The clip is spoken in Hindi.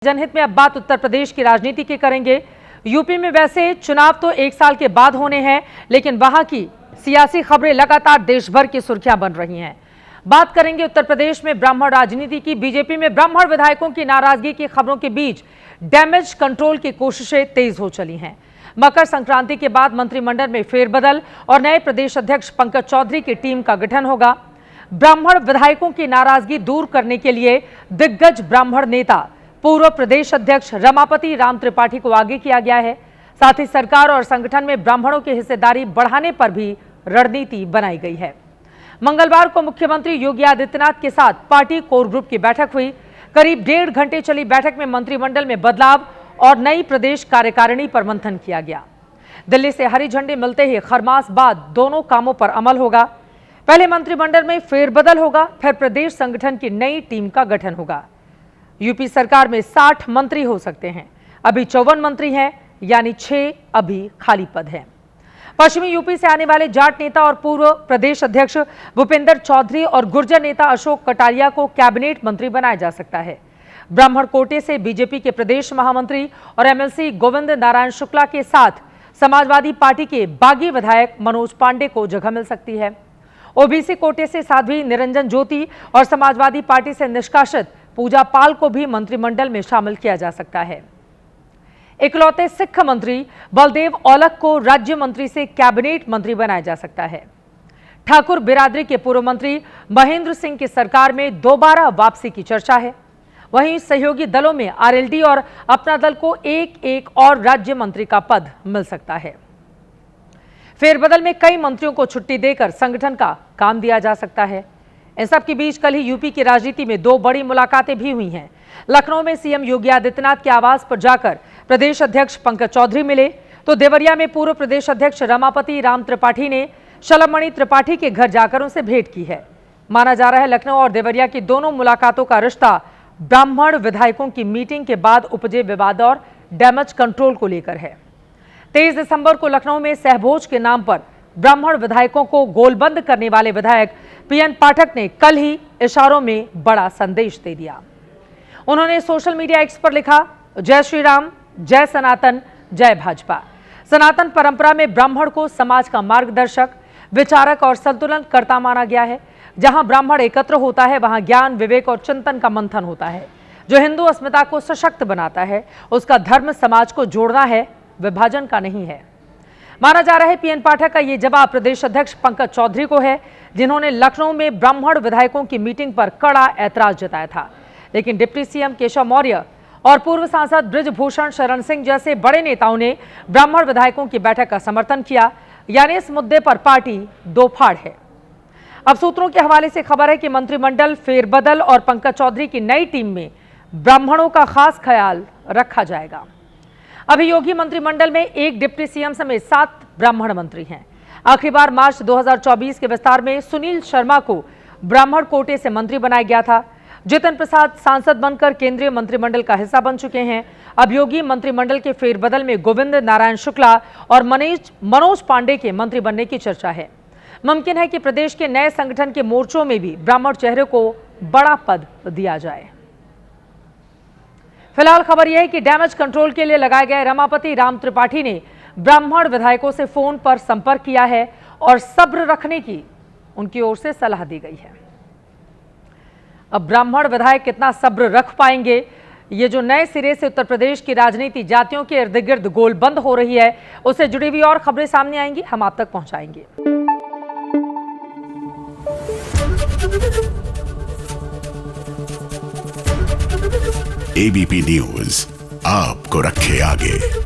जनहित में अब बात उत्तर प्रदेश की राजनीति की करेंगे। यूपी में वैसे चुनाव तो 1 साल के बाद होने हैं, लेकिन वहां की सियासी खबरें लगातार देश भर की सुर्खियां बन रही हैं। बात करेंगे उत्तर प्रदेश में ब्राह्मण राजनीति की। बीजेपी में ब्राह्मण विधायकों की नाराजगी की खबरों के बीच डैमेज कंट्रोल की कोशिशें तेज हो चली हैं। मकर संक्रांति के बाद मंत्रिमंडल में फेरबदल और नए प्रदेश अध्यक्ष पंकज चौधरी की टीम का गठन होगा। ब्राह्मण विधायकों की नाराजगी दूर करने के लिए दिग्गज ब्राह्मण नेता पूर्व प्रदेश अध्यक्ष रमापति राम त्रिपाठी को आगे किया गया है। साथ ही सरकार और संगठन में ब्राह्मणों की हिस्सेदारी बढ़ाने पर भी रणनीति बनाई गई है। मंगलवार को मुख्यमंत्री योगी आदित्यनाथ के साथ पार्टी कोर ग्रुप की बैठक हुई। करीब 1.5 घंटे चली बैठक में मंत्रिमंडल में बदलाव और नई प्रदेश कार्यकारिणी पर मंथन किया गया। दिल्ली से हरी झंडी मिलते ही खरमास बाद दोनों कामों पर अमल होगा। पहले मंत्रिमंडल में फेरबदल होगा, फिर प्रदेश संगठन की नई टीम का गठन होगा। यूपी सरकार में 60 मंत्री हो सकते हैं। अभी 54 मंत्री हैं, यानी 6 अभी खाली पद हैं। पश्चिमी यूपी से आने वाले जाट नेता और पूर्व प्रदेश अध्यक्ष भूपेंद्र चौधरी और गुर्जर नेता अशोक कटारिया को कैबिनेट मंत्री बनाया जा सकता है। ब्राह्मण कोटे से बीजेपी के प्रदेश महामंत्री और एमएलसी गोविंद नारायण शुक्ला के साथ समाजवादी पार्टी के बागी विधायक मनोज पांडे को जगह मिल सकती है। ओबीसी कोटे से साध्वी निरंजन ज्योति और समाजवादी पार्टी से निष्कासित पूजा पाल को भी मंत्रिमंडल में शामिल किया जा सकता है। इकलौते सिख मंत्री बलदेव औलख को राज्य मंत्री से कैबिनेट मंत्री बनाया जा सकता है। ठाकुर बिरादरी के पूर्व मंत्री महेंद्र सिंह की सरकार में दोबारा वापसी की चर्चा है। वहीं सहयोगी दलों में आरएलडी और अपना दल को एक और राज्य मंत्री का पद मिल सकता है। फेरबदल में कई मंत्रियों को छुट्टी देकर संगठन का काम दिया जा सकता है। इन सब के बीच कल ही यूपी की राजनीति में 2 बड़ी मुलाकातें भी हुई हैं। लखनऊ में सीएम योगी आदित्यनाथ के आवास पर जाकर प्रदेश अध्यक्ष पंकज चौधरी मिले, तो देवरिया में पूर्व प्रदेश अध्यक्ष रमापति राम त्रिपाठी ने शलभमणि त्रिपाठी के घर जाकर उनसे भेंट की है। माना जा रहा है लखनऊ और देवरिया की दोनों मुलाकातों का रिश्ता ब्राह्मण विधायकों की मीटिंग के बाद उपजे विवाद और डैमेज कंट्रोल को लेकर है। 23 दिसंबर को लखनऊ में सहभोज के नाम पर ब्राह्मण विधायकों को गोलबंद करने वाले विधायक पीएन पाठक ने कल ही इशारों में बड़ा संदेश दे दिया। उन्होंने सोशल मीडिया एक्स पर लिखा, जय श्री राम, जय सनातन, जय भाजपा। सनातन परंपरा में ब्राह्मण को समाज का मार्गदर्शक, विचारक और संतुलन कर्ता माना गया है। जहां ब्राह्मण एकत्र होता है, वहां ज्ञान, विवेक और चिंतन का मंथन होता है। जो हिंदू अस्मिता को सशक्त बनाता है, उसका धर्म समाज को जोड़ना है, विभाजन का नहीं है। माना जा रहा है पीएन पाठक का ये जवाब प्रदेश अध्यक्ष पंकज चौधरी को है, जिन्होंने लखनऊ में ब्राह्मण विधायकों की मीटिंग पर कड़ा ऐतराज जताया था। लेकिन डिप्टी सीएम केशव मौर्य और पूर्व सांसद बृजभूषण शरण सिंह जैसे बड़े नेताओं ने ब्राह्मण विधायकों की बैठक का समर्थन किया। यानी इस मुद्दे पर पार्टी दो फाड़ है। अब सूत्रों के हवाले से खबर है कि मंत्रिमंडल फेरबदल और पंकज चौधरी की नई टीम में ब्राह्मणों का खास ख्याल रखा जाएगा। अभी योगी मंत्रिमंडल में 1 डिप्टी सीएम समेत 7 ब्राह्मण मंत्री हैं। आखिरी बार मार्च 2024 के विस्तार में सुनील शर्मा को ब्राह्मण कोटे से मंत्री बनाया गया था। जितिन प्रसाद सांसद बनकर केंद्रीय मंत्रिमंडल का हिस्सा बन चुके हैं। अब योगी मंत्रिमंडल के फेरबदल में गोविंद नारायण शुक्ला और मनोज पांडे के मंत्री बनने की चर्चा है। मुमकिन है कि प्रदेश के नए संगठन के मोर्चों में भी ब्राह्मण चेहरे को बड़ा पद दिया जाए। फिलहाल खबर यह है कि डैमेज कंट्रोल के लिए लगाए गए रमापति राम त्रिपाठी ने ब्राह्मण विधायकों से फोन पर संपर्क किया है और सब्र रखने की उनकी ओर से सलाह दी गई है। अब ब्राह्मण विधायक कितना सब्र रख पाएंगे, ये जो नए सिरे से उत्तर प्रदेश की राजनीति जातियों के इर्द गिर्द गोलबंद हो रही है, उससे जुड़ी हुई और खबरें सामने आएंगी, हम आप तक पहुंचाएंगे। एबीपी न्यूज आपको रखे आगे।